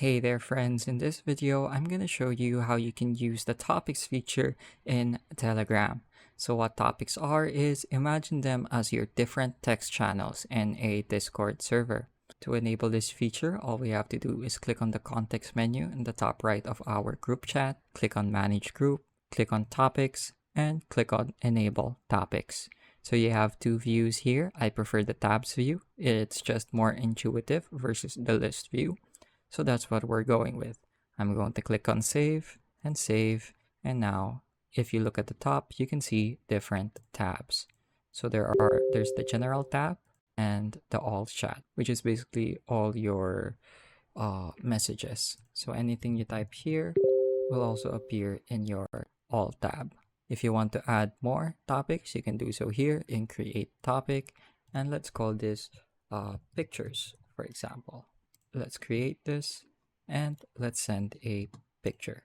Hey there friends, in this video I'm going to show you how you can use the topics feature in Telegram. So what topics are is imagine them as your different text channels in a Discord server. To enable this feature, all we have to do is click on the context menu in the top right of our group chat, click on manage group, click on topics, and click on enable topics. So you have two views here. I prefer the tabs view. It's just more intuitive versus the list view. So that's what we're going with. I'm going to click on save and save. And now if you look at the top, you can see different tabs. So there's the general tab and the all chat, which is basically all your messages. So anything you type here will also appear in your all tab. If you want to add more topics, you can do so here in create topic. And let's call this pictures, for example. Let's create this and let's send a picture.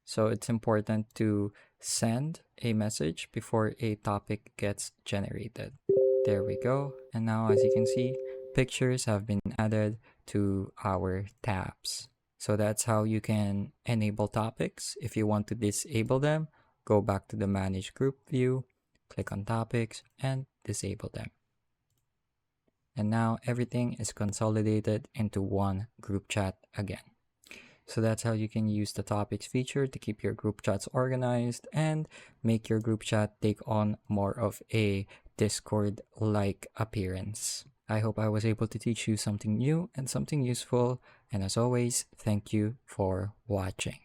So it's important to send a message before a topic gets generated. There we go. And now as you can see, pictures have been added to our tabs. So that's how you can enable topics. If you want to disable them, go back to the manage group view, click on topics and disable them. And now everything is consolidated into one group chat again. So that's how you can use the topics feature to keep your group chats organized and make your group chat take on more of a Discord-like appearance. I hope I was able to teach you something new and something useful. And as always, thank you for watching.